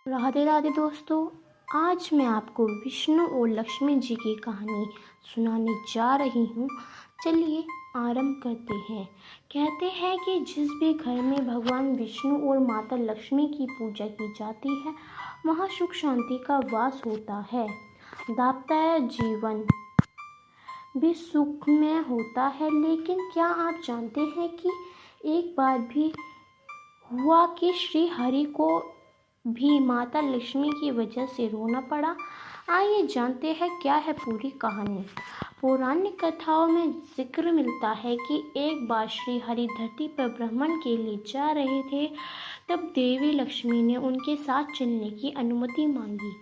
राधे राधे दोस्तों। आज मैं आपको विष्णु और लक्ष्मी जी की कहानी सुनाने जा रही हूँ। चलिए आरंभ करते हैं। कहते हैं कि जिस भी घर में भगवान विष्णु और माता लक्ष्मी की पूजा की जाती है वहाँ सुख शांति का वास होता है। दाम्पत्य जीवन भी सुखमय होता है। लेकिन क्या आप जानते हैं कि एक बार भी हुआ कि श्री हरि को भी माता लक्ष्मी की वजह से रोना पड़ा। आइए जानते हैं क्या है पूरी कहानी। पौराणिक कथाओं में जिक्र मिलता है कि एक बार श्री हरि धरती पर भ्रमण के लिए जा रहे थे। तब देवी लक्ष्मी ने उनके साथ चलने की अनुमति मांगी।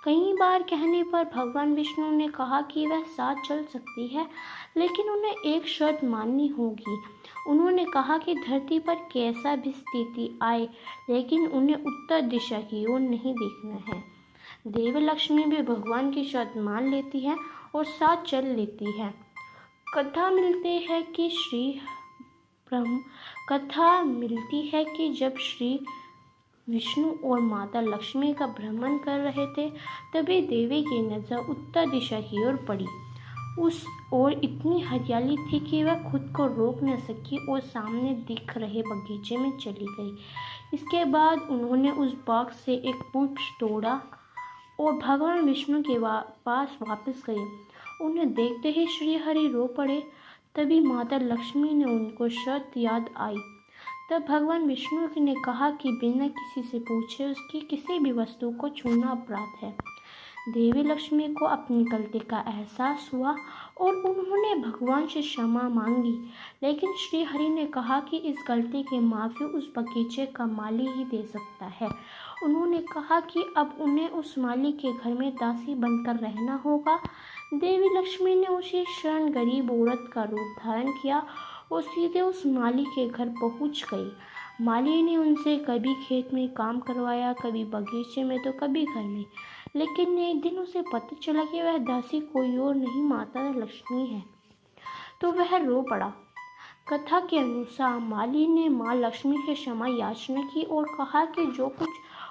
कई बार कहने पर भगवान विष्णु ने कहा कि वह साथ चल सकती है, लेकिन उन्हें एक शर्त माननी होगी। उन्होंने कहा कि धरती पर कैसा भी स्थिति आए, लेकिन उन्हें उत्तर दिशा की ओर नहीं देखना है। देवी लक्ष्मी भी भगवान की शर्त मान लेती है और साथ चल लेती है। कथा मिलती है कि जब श्री विष्णु और माता लक्ष्मी का भ्रमण कर रहे थे तभी देवी की नज़र उत्तर दिशा की ओर पड़ी। उस ओर इतनी हरियाली थी कि वह खुद को रोक न सकी और सामने दिख रहे बगीचे में चली गई। इसके बाद उन्होंने उस बाग से एक पुष्प तोड़ा और भगवान विष्णु के पास वापस गए। उन्हें देखते ही श्री हरि रो पड़े। तभी माता लक्ष्मी ने उनको शर्त याद आई। तब भगवान विष्णु ने कहा कि बिना किसी से पूछे उसकी किसी भी वस्तु को छूना अपराध है। देवी लक्ष्मी को अपनी गलती का एहसास हुआ और उन्होंने भगवान से क्षमा मांगी। लेकिन श्री हरि ने कहा कि इस गलती की माफ़ी उस बगीचे का माली ही दे सकता है। उन्होंने कहा कि अब उन्हें उस माली के घर में दासी बनकर रहना होगा। देवी लक्ष्मी ने उसी क्षण गरीब औरत का रूप धारण किया और सीधे उस माली के घर पहुंच गई। माली ने उनसे कभी खेत में काम करवाया, कभी बगीचे में तो कभी घर में। लेकिन एक दिन उसे पता चला कि वह दासी कोई और नहीं माता लक्ष्मी है, तो वह रो पड़ा। कथा के अनुसार माली ने माँ लक्ष्मी से क्षमा याचना की और कहा कि जो कुछ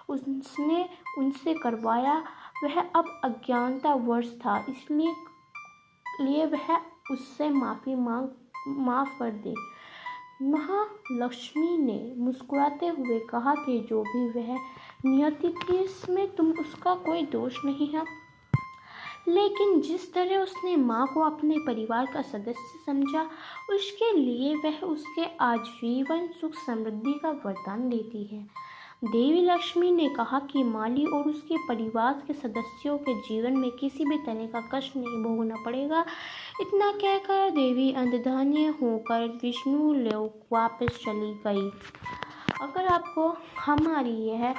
उसने उनसे करवाया वह अब अज्ञानतावश था, इसलिए वह उससे माफ़ कर दे। महालक्ष्मी ने मुस्कुराते हुए कहा कि जो भी वह नियति थी इसमें उसका कोई दोष नहीं है, लेकिन जिस तरह उसने माँ को अपने परिवार का सदस्य समझा उसके लिए वह उसके आजीवन सुख समृद्धि का वरदान देती है। देवी लक्ष्मी ने कहा कि माली और उसके परिवार के सदस्यों के जीवन में किसी भी तरह का कष्ट नहीं भोगना पड़ेगा। इतना कहकर देवी अंतर्ध्यान होकर विष्णु लोक वापस चली गई। अगर आपको हमारी यह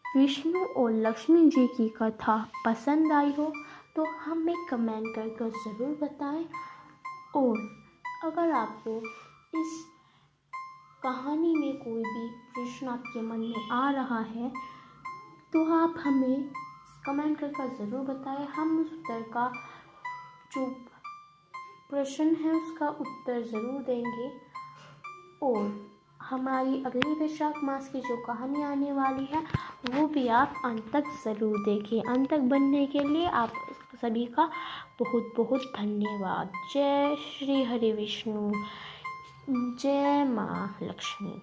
विष्णु और लक्ष्मी जी की कथा पसंद आई हो तो हमें कमेंट करके ज़रूर बताएं। और अगर आपको इस कहानी में कोई भी प्रश्न आपके मन में आ रहा है तो आप हमें कमेंट करके ज़रूर बताएं। हम उस उत्तर का जो प्रश्न है उसका उत्तर ज़रूर देंगे। और हमारी अगली वैशाख मास की जो कहानी आने वाली है वो भी आप अंत तक ज़रूर देखें। अंत तक बनने के लिए आप सभी का बहुत बहुत धन्यवाद। जय श्री हरि विष्णु, जय माँ लक्ष्मी।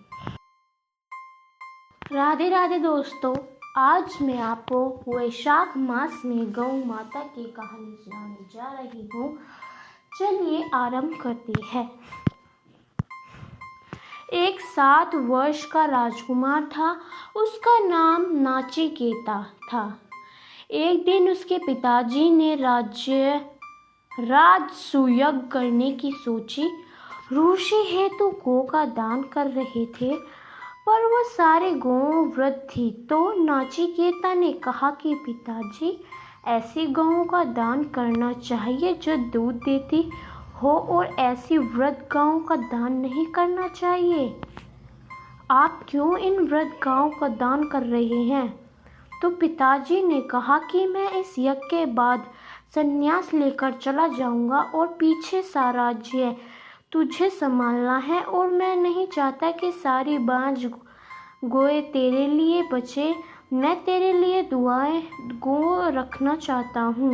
राधे राधे दोस्तों। आज मैं आपको वैशाख मास में गौ माता की कहानी सुनाने जा रही हूँ। चलिए आरंभ करते हैं। एक 7 वर्ष का राजकुमार था। उसका नाम नाचिकेता था। एक दिन उसके पिताजी ने राजसूय करने की सोची। ऋषि हेतु गौ का दान कर रहे थे, पर वो सारे गौ वृद्ध थी। तो नाचिकेता ने कहा कि पिताजी, ऐसी गौओं का दान करना चाहिए जो दूध देती हो और ऐसी वृद्ध गायों का दान नहीं करना चाहिए। आप क्यों इन वृद्ध गायों का दान कर रहे हैं? तो पिताजी ने कहा कि मैं इस यज्ञ के बाद संन्यास लेकर चला जाऊंगा और पीछे सारा राज्य तुझे संभालना है और मैं नहीं चाहता कि सारी बांझ गोए तेरे लिए बचे। मैं तेरे लिए दुआएं गो रखना चाहता हूँ।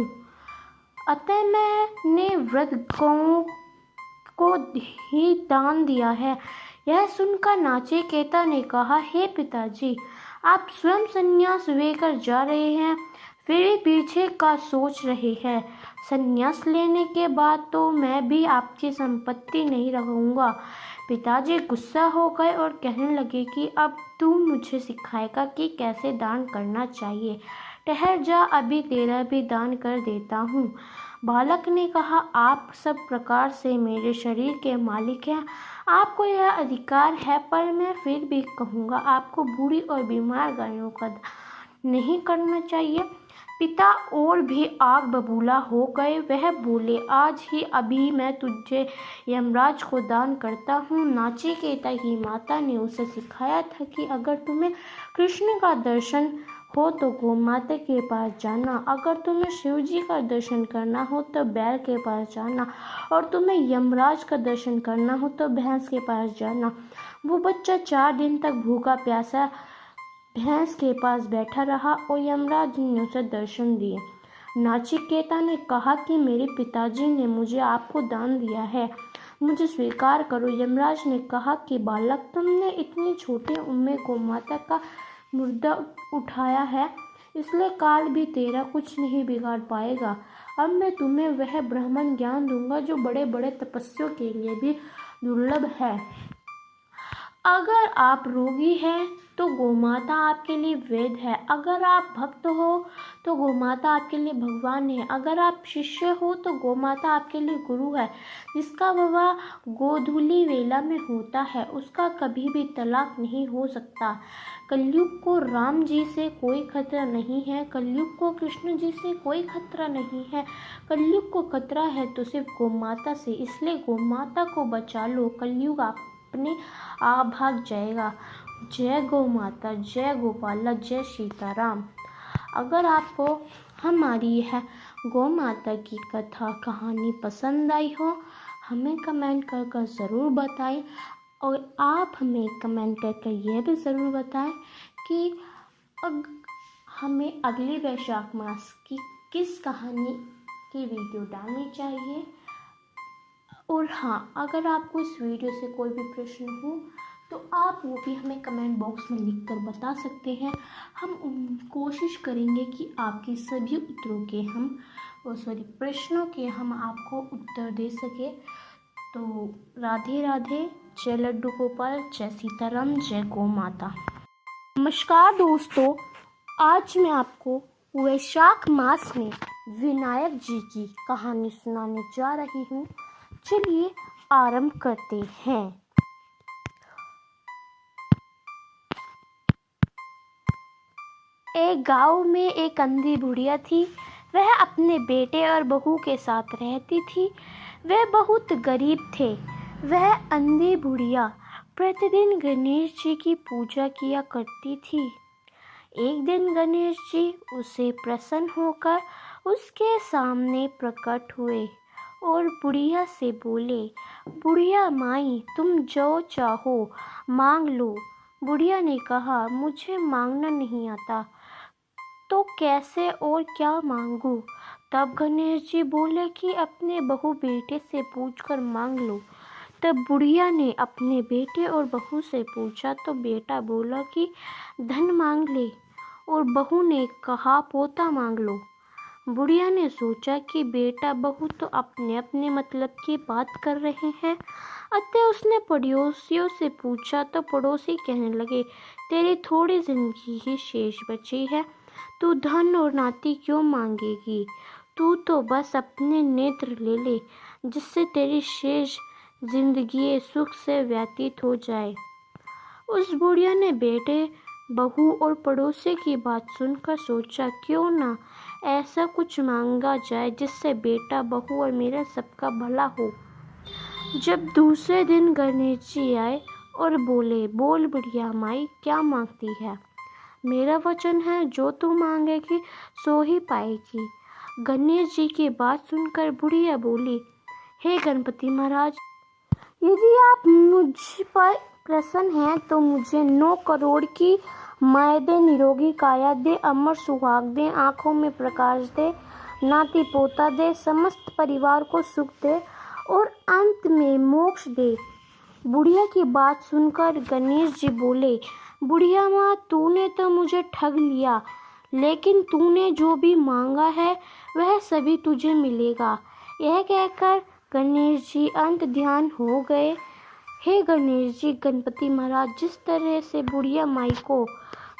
अतः मैंने वृद्ध गौओं को ही दान दिया है। यह सुनकर नाचिकेता ने कहा, हे पिताजी, आप स्वयं संन्यास लेकर जा रहे हैं, फिर भी पीछे का सोच रहे हैं। संन्यास लेने के बाद तो मैं भी आपकी संपत्ति नहीं रहूँगा। पिताजी गुस्सा हो गए और कहने लगे कि अब तू मुझे सिखाएगा कि कैसे दान करना चाहिए। ठहर जा, अभी तेरा भी दान कर देता हूँ। बालक ने कहा, आप सब प्रकार से मेरे शरीर के मालिक हैं, आपको यह अधिकार है, पर मैं फिर भी कहूँगा, आपको बूढ़ी और बीमार गायों का दान नहीं करना चाहिए। पिता और भी आग बबूला हो गए। वह बोले, आज ही अभी मैं तुझे यमराज को दान करता हूँ। नाचिकेता की माता ने उसे सिखाया था कि अगर तुम्हें कृष्ण का दर्शन हो तो गोमाता के पास जाना, अगर तुम्हें शिव जी का दर्शन करना हो तो बैल के पास जाना, और तुम्हें यमराज का दर्शन करना हो तो भैंस के पास जाना। वो बच्चा 4 दिन तक भूखा प्यासा भैंस के पास बैठा रहा और यमराज ने उसे दर्शन दिए। नाचिकेता ने कहा कि मेरे पिताजी ने मुझे आपको दान दिया है, मुझे स्वीकार करो। यमराज ने कहा कि बालक, तुमने इतनी छोटी उम्र में गोमाता का मुर्दा उठाया है, इसलिए काल भी तेरा कुछ नहीं बिगाड़ पाएगा। अब मैं तुम्हें वह ब्राह्मण ज्ञान दूंगा जो बड़े बड़े तपस्वियों के लिए भी दुर्लभ है। अगर आप रोगी हैं तो गोमाता आपके लिए वैद्य है, अगर आप भक्त हो तो गोमाता आपके लिए भगवान है, अगर आप शिष्य हो तो गोमाता आपके लिए गुरु है। जिसका विवाह गोधूली वेला में होता है उसका कभी भी तलाक नहीं हो सकता। कलयुग को राम जी से कोई खतरा नहीं है, कलयुग को कृष्ण जी से कोई खतरा नहीं है, कलयुग को खतरा है तो सिर्फ गोमाता से, इसलिए गोमाता को बचा लो, कलयुग अपने आप भाग जाएगा। जय गौ माता, जय गोपाला, जय सीताराम। अगर आपको हमारी यह गौ माता की कथा कहानी पसंद आई हो, हमें कमेंट कर ज़रूर बताएं, और आप हमें कमेंट करके यह भी ज़रूर बताएं कि हमें अगली वैशाख मास की किस कहानी की वीडियो डालनी चाहिए। और हाँ, अगर आपको इस वीडियो से कोई भी प्रश्न हो तो आप वो भी हमें कमेंट बॉक्स में लिखकर बता सकते हैं। हम कोशिश करेंगे कि आपके सभी उत्तरों के प्रश्नों के हम आपको उत्तर दे सके। तो राधे राधे, जय लड्डू गोपाल, जय सीताराम, जय गौ माता। नमस्कार दोस्तों, आज मैं आपको वैशाख मास में विनायक जी की कहानी सुनाने जा रही हूँ। चलिए आरंभ करते हैं। एक गांव में एक अंधी बुढ़िया थी। वह अपने बेटे और बहू के साथ रहती थी। वे बहुत गरीब थे। वह अंधी बुढ़िया प्रतिदिन गणेश जी की पूजा किया करती थी। एक दिन गणेश जी उसे प्रसन्न होकर उसके सामने प्रकट हुए और बुढ़िया से बोले, बुढ़िया माई, तुम जो चाहो मांग लो। बुढ़िया ने कहा, मुझे मांगना नहीं आता, तो कैसे और क्या मांगू। तब गणेश जी बोले कि अपने बहू बेटे से पूछकर मांग लो। तब बुढ़िया ने अपने बेटे और बहू से पूछा तो बेटा बोला कि धन मांग ले, और बहू ने कहा पोता मांग लो। बुढ़िया ने सोचा कि बेटा बहू तो अपने अपने मतलब की बात कर रहे हैं, अतः उसने पड़ोसियों से पूछा तो पड़ोसी कहने लगे, तेरी थोड़ी जिंदगी ही शेष बची है, तू धन और नाती क्यों मांगेगी। तू तो बस अपने नेत्र ले ले, जिससे तेरी शेष जिंदगी सुख से व्यतीत हो जाए। उस बुढ़िया ने बेटे, बहू और पड़ोसी की बात सुनकर सोचा, क्यों ना ऐसा कुछ मांगा जाए जिससे बेटा, बहू और मेरा सबका भला हो। जब दूसरे दिन गणेश जी आए और बोले, बोल बुढ़िया माई, क्या मांगती है। मेरा वचन है, जो तू मांगेगी सो ही पाएगी। गणेश जी की बात सुनकर बुढ़िया बोली, हे गणपति महाराज, यदि आप मुझ पर प्रसन्न हैं तो मुझे 9 करोड़ की माए दे निरोगी काया दे, अमर सुहाग दे, आंखों में प्रकाश दे, नाती पोता दे, समस्त परिवार को सुख दे और अंत में मोक्ष दे। बुढ़िया की बात सुनकर गणेश जी बोले, बुढ़िया माँ, तूने तो मुझे ठग लिया, लेकिन तूने जो भी मांगा है वह सभी तुझे मिलेगा। यह कहकर गणेश जी अंत ध्यान हो गए। हे गणेश जी, गणपति महाराज, जिस तरह से बुढ़िया माई को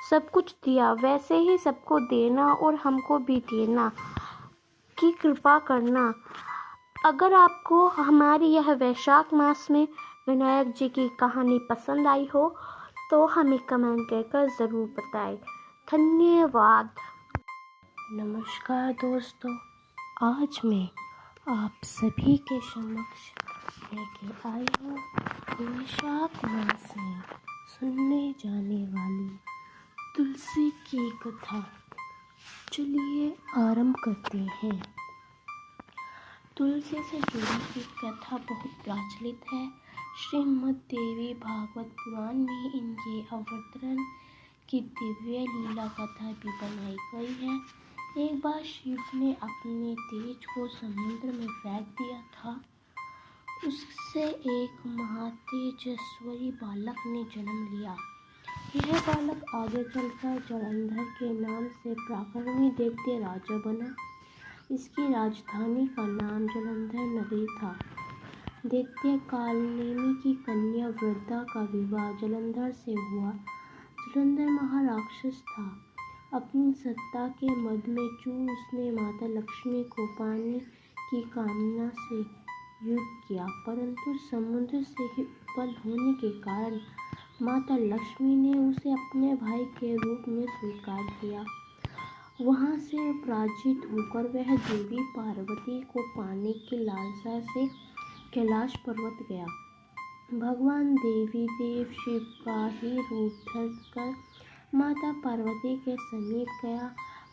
सब कुछ दिया वैसे ही सबको देना और हमको भी देना की कृपा करना। अगर आपको हमारी यह वैशाख मास में विनायक जी की कहानी पसंद आई हो तो हमें कमेंट कर ज़रूर बताएं। धन्यवाद। नमस्कार दोस्तों, आज मैं आप सभी के समक्ष लेके आई हूँ वैशाख मास में सुनने जाने वाली तुलसी की कथा। चलिए आरंभ करते हैं। तुलसी से जुड़ी एक कथा बहुत प्रचलित है। श्रीमद् देवी भागवत पुराण में इनके अवतरण की दिव्य लीला कथा भी बनाई गई है। एक बार शिव ने अपने तेज को समुद्र में फेंक दिया था। उससे एक महातेजस्वी बालक ने जन्म लिया। यह बालक आगे चलकर जलंधर के नाम से पराक्रमी दैत्य राजा बना। इसकी राजधानी का नाम जलंधर नगरी था। दैत्य कालनेमी की कन्या वृद्धा का विवाह जलंधर से हुआ। जलंधर महाराक्षस था। अपनी सत्ता के मद में चूर उसने माता लक्ष्मी को पाने की कामना से युद्ध किया, परंतु समुद्र से ही उत्पन्न होने के कारण माता लक्ष्मी ने उसे अपने भाई के रूप में स्वीकार किया। वहाँ से पराजित होकर वह देवी पार्वती को पाने की लालसा से कैलाश पर्वत गया। भगवान देवी देव शिव का ही रूप धर माता पार्वती के समीप गया,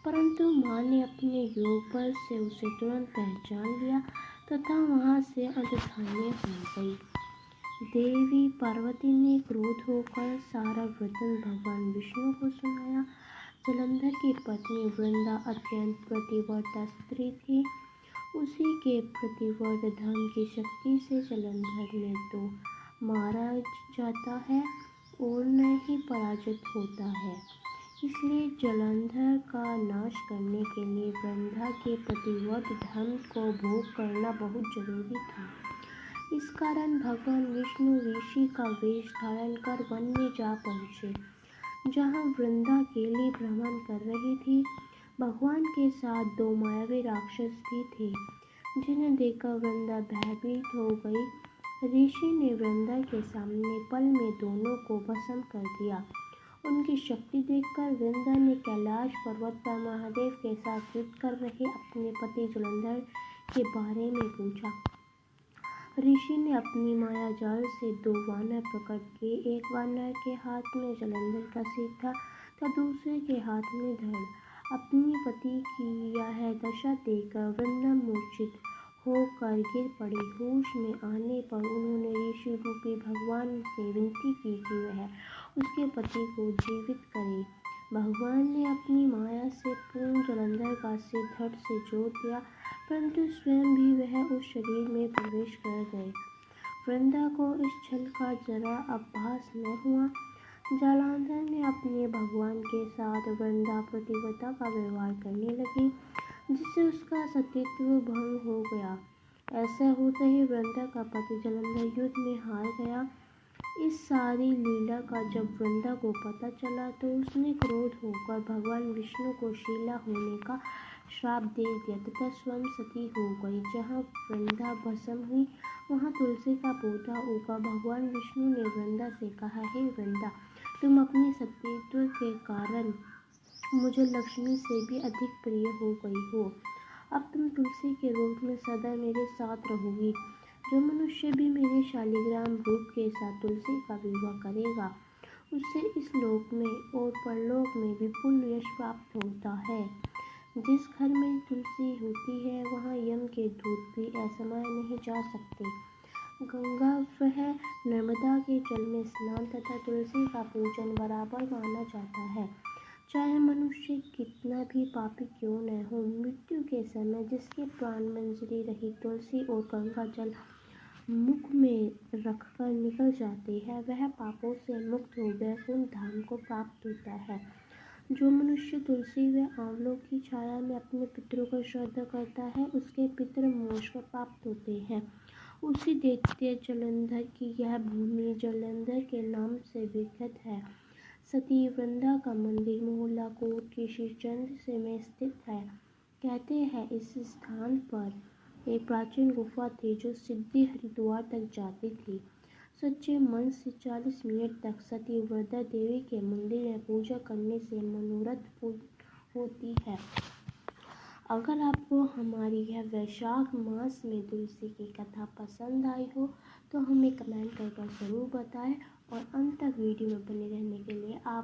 परंतु माँ ने अपने योग बल से उसे तुरंत पहचान लिया तथा वहाँ से अंतर्धानी हो गई। देवी पार्वती ने क्रोध होकर सारा वृत्तांत भगवान विष्णु को सुनाया। जलंधर की पत्नी वृंदा अत्यंत पतिव्रता स्त्री थी। उसी के पतिव्रत धर्म की शक्ति से जलंधर ने तो मारा जाता है और न ही पराजित होता है। इसलिए जलंधर का नाश करने के लिए वृंदा के पतिव्रत धर्म को भोग करना बहुत जरूरी था। इस कारण भगवान विष्णु ऋषि का वेश धारण कर वन में जा पहुँचे, जहाँ वृंदा अकेली भ्रमण कर रही थी। भगवान के साथ दो मायावी राक्षस भी थे, जिन्हें देखकर वृंदा भयभीत हो गई। ऋषि ने वृंदा के सामने पल में दोनों को भस्म कर दिया। उनकी शक्ति देखकर वृंदा ने कैलाश पर्वत पर महादेव के साथ युद्ध कर रहे अपने पति जलंधर के बारे में पूछा। ऋषि ने अपनी माया जाल से दो वानर प्रकट किए। एक वानर के हाथ में जलंधर का सिर था तो दूसरे के हाथ में धड़। अपनी पति की यह दशा देखकर वृंदा मूर्छित होकर गिर पड़ी। होश में आने पर उन्होंने ऋषि रूपी भगवान से विनती की कि वह उसके पति को जीवित करे। भगवान ने अपनी माया से पूर्ण जलंधर का सिर धड़ से जोड़ दिया, परंतु स्वयं भी वह उस शरीर में प्रवेश कर गए। वृंदा को इस छल का जरा आभास न हुआ। जलंधर ने अपने भगवान के साथ वृंदा पतिव्रता का व्यवहार करने लगी, जिससे उसका सतीत्व भंग हो गया। ऐसा होते ही वृंदा का पति जलंधर युद्ध में हार गया। इस सारी लीला का जब वृंदा को पता चला तो उसने क्रोध होकर भगवान विष्णु को शीला होने का श्राप दे दिया तथा स्वयं सती हो गई। जहाँ वृंदा भस्म हुई वहाँ तुलसी का पौधा उगा। भगवान विष्णु ने वृंदा से कहा, हे वृंदा, तुम अपने सतीत्व के कारण मुझे लक्ष्मी से भी अधिक प्रिय हो गई हो। अब तुम तुलसी के रूप में सदा मेरे साथ रहोगी। जो मनुष्य भी मेरे शालिग्राम रूप के साथ तुलसी का विवाह करेगा, उससे इस लोक में और परलोक में विपुल यश प्राप्त होता है। जिस घर में तुलसी होती है वहाँ यम के दूत भी असमय नहीं जा सकते। गंगा वह नर्मदा के जल में स्नान तथा तुलसी का पूजन बराबर माना जाता है। चाहे मनुष्य कितना भी पापी क्यों न हो, मृत्यु के समय जिसके प्राण मंजरी रही तुलसी और गंगा जल मुख में रखकर निकल जाते हैं, वह पापों से मुक्त हो वैकुंठ धाम को प्राप्त होता है। जो मनुष्य तुलसी व आंवलों की छाया में अपने पितरों को श्रद्धा करता है, उसके पितृ मोक्ष को प्राप्त होते हैं। उसी दैत्य जलंधर की यह भूमि जलंधर के नाम से विख्यात है। सती वृंदा का मंदिर मोहल्ला कोट के श्रीचंद्र से में स्थित है। कहते हैं इस स्थान पर एक प्राचीन गुफा थी जो सीधी हरिद्वार तक जाती थी। सच्चे मन से 40 मिनट तक सती वृंदा देवी के मंदिर में पूजा करने से मनोरथ पूर्ण होती है। अगर आपको हमारी यह वैशाख मास में तुलसी की कथा पसंद आई हो तो हमें कमेंट कर ज़रूर बताएं और अंत तक वीडियो में बने रहने के लिए आप